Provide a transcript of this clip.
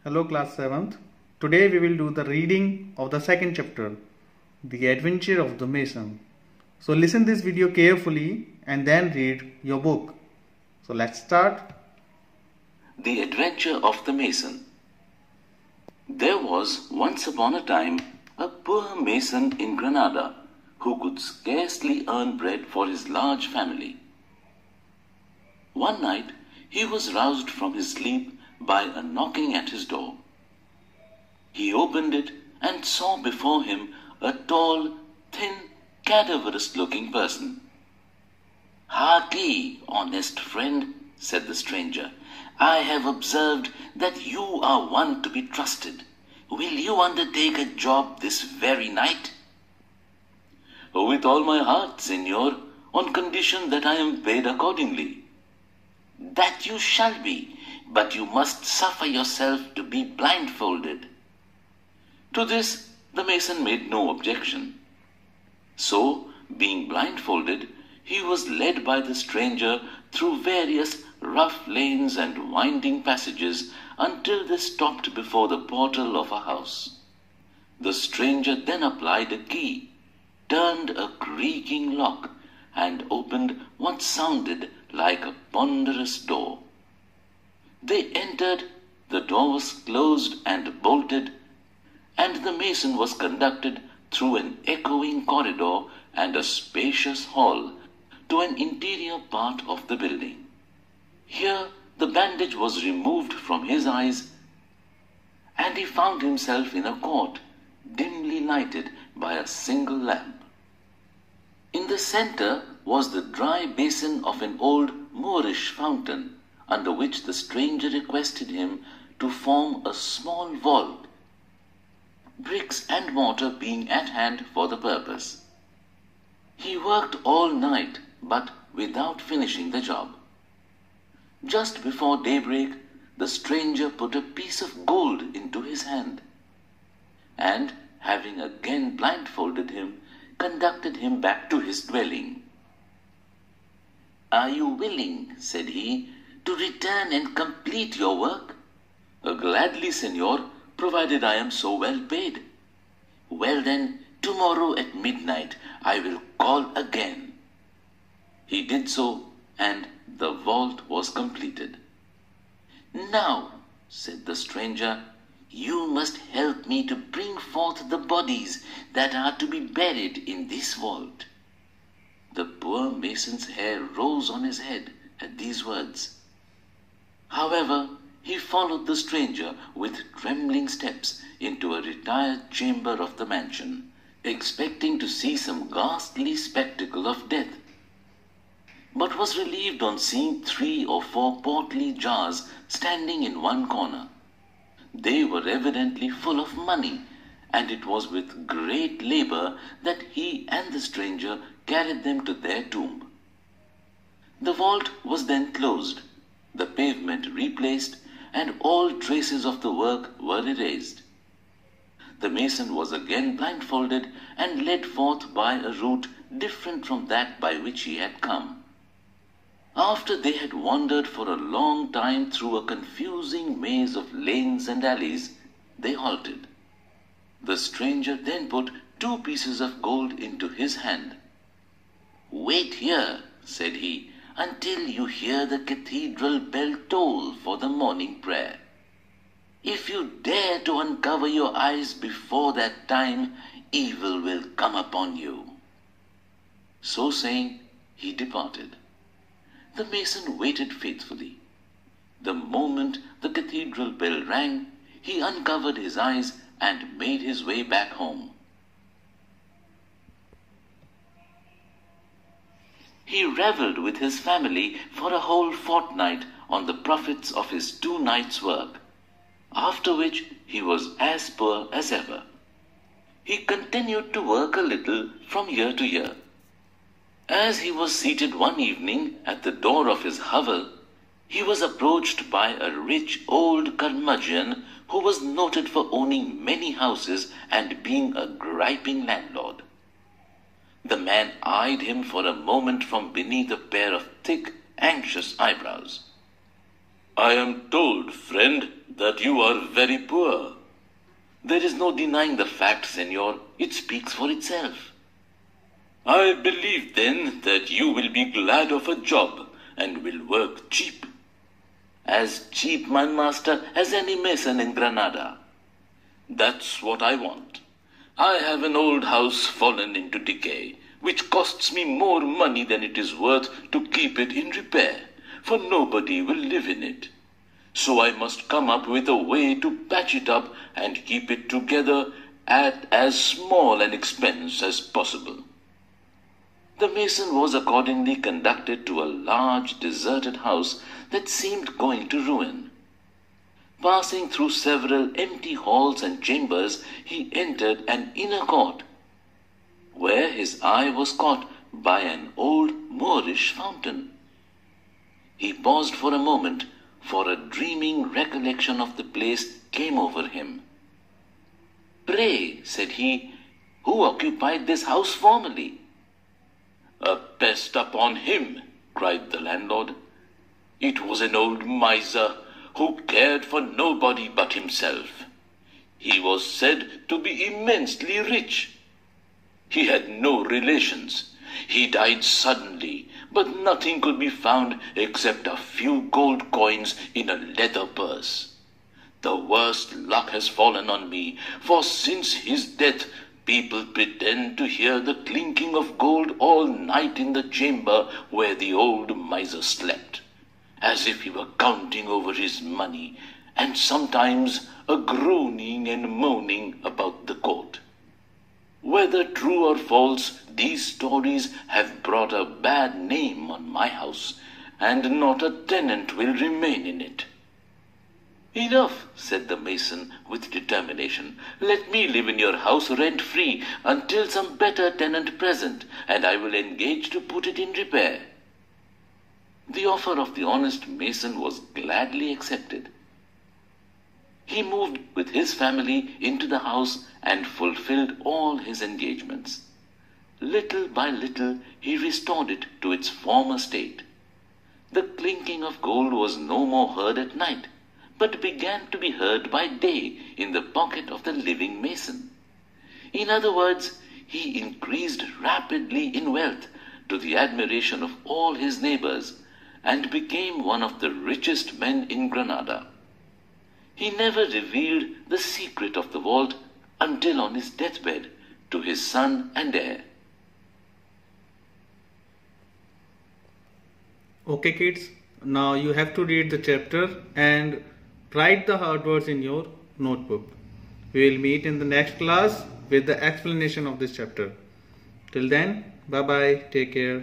Hello class 7th. Today we will do the reading of the second chapter, The Adventure of the Mason. So listen this video carefully and then read your book. So let's start. The Adventure of the Mason. There was once upon a time a poor mason in Granada who could scarcely earn bread for his large family. One night he was roused from his sleep by a knocking at his door. He opened it and saw before him a tall, thin, cadaverous-looking person. "Harkee, honest friend," said the stranger, "I have observed that you are one to be trusted. Will you undertake a job this very night?" "With all my heart, senor, on condition that I am paid accordingly." "That you shall be, but you must suffer yourself to be blindfolded." To this the mason made no objection. So, being blindfolded, he was led by the stranger through various rough lanes and winding passages until they stopped before the portal of a house. The stranger then applied a key, turned a creaking lock, and opened what sounded like a ponderous door. They entered, the door was closed and bolted, and the mason was conducted through an echoing corridor and a spacious hall to an interior part of the building. Here the bandage was removed from his eyes, and he found himself in a court dimly lighted by a single lamp. In the center was the dry basin of an old Moorish fountain, under which the stranger requested him to form a small vault, bricks and mortar being at hand for the purpose. He worked all night, but without finishing the job. Just before daybreak, the stranger put a piece of gold into his hand, and, having again blindfolded him, conducted him back to his dwelling. "Are you willing," said he, "to return and complete your work?" "Gladly, senor, provided I am so well paid." "Well then, tomorrow at midnight I will call again." He did so, and the vault was completed. "Now," said the stranger, "you must help me to bring forth the bodies that are to be buried in this vault." The poor mason's hair rose on his head at these words. However, he followed the stranger with trembling steps into a retired chamber of the mansion, expecting to see some ghastly spectacle of death, but was relieved on seeing 3 or 4 portly jars standing in one corner. They were evidently full of money, and it was with great labor that he and the stranger carried them to their tomb. The vault was then closed, the pavement replaced, and all traces of the work were erased. The mason was again blindfolded and led forth by a route different from that by which he had come. After they had wandered for a long time through a confusing maze of lanes and alleys, they halted. The stranger then put 2 pieces of gold into his hand. "Wait here," said he, "until you hear the cathedral bell toll for the morning prayer. If you dare to uncover your eyes before that time, evil will come upon you." So saying, he departed. The mason waited faithfully. The moment the cathedral bell rang, he uncovered his eyes and made his way back home. He revelled with his family for a whole fortnight on the profits of his 2 nights' work, after which he was as poor as ever. He continued to work a little from year to year. As he was seated one evening at the door of his hovel, he was approached by a rich old curmudgeon who was noted for owning many houses and being a griping landlord. The man eyed him for a moment from beneath a pair of thick, anxious eyebrows. "I am told, friend, that you are very poor. There is no denying the fact, Senor. It speaks for itself. I believe then that you will be glad of a job and will work cheap. As cheap, my master, as any mason in Granada. That's what I want. I have an old house fallen into decay, which costs me more money than it is worth to keep it in repair, for nobody will live in it. So I must come up with a way to patch it up and keep it together at as small an expense as possible. The mason was accordingly conducted to a large deserted house that seemed going to ruin. Passing through several empty halls and chambers, he entered an inner court, where his eye was caught by an old Moorish fountain. He paused for a moment, for a dreaming recollection of the place came over him. "Pray," said he, "who occupied this house formerly?" "A pest upon him," cried the landlord. "It was an old miser who cared for nobody but himself. He was said to be immensely rich. He had no relations. He died suddenly, but nothing could be found except a few gold coins in a leather purse. The worst luck has fallen on me, for since his death people pretend to hear the clinking of gold all night in the chamber where the old miser slept, as if he were counting over his money, and sometimes a groaning and moaning about the court. Whether true or false, these stories have brought a bad name on my house, and not a tenant will remain in it." "Enough," said the mason with determination. "Let me live in your house rent-free until some better tenant present, and I will engage to put it in repair." The offer of the honest mason was gladly accepted. He moved with his family into the house and fulfilled all his engagements. Little by little he restored it to its former state. The clinking of gold was no more heard at night, but began to be heard by day in the pocket of the living mason. In other words, he increased rapidly in wealth to the admiration of all his neighbors, and became one of the richest men in Granada. He never revealed the secret of the vault until on his deathbed to his son and heir. Okay kids, now you have to read the chapter and write the hard words in your notebook. We will meet in the next class with the explanation of this chapter. Till then, bye bye, take care.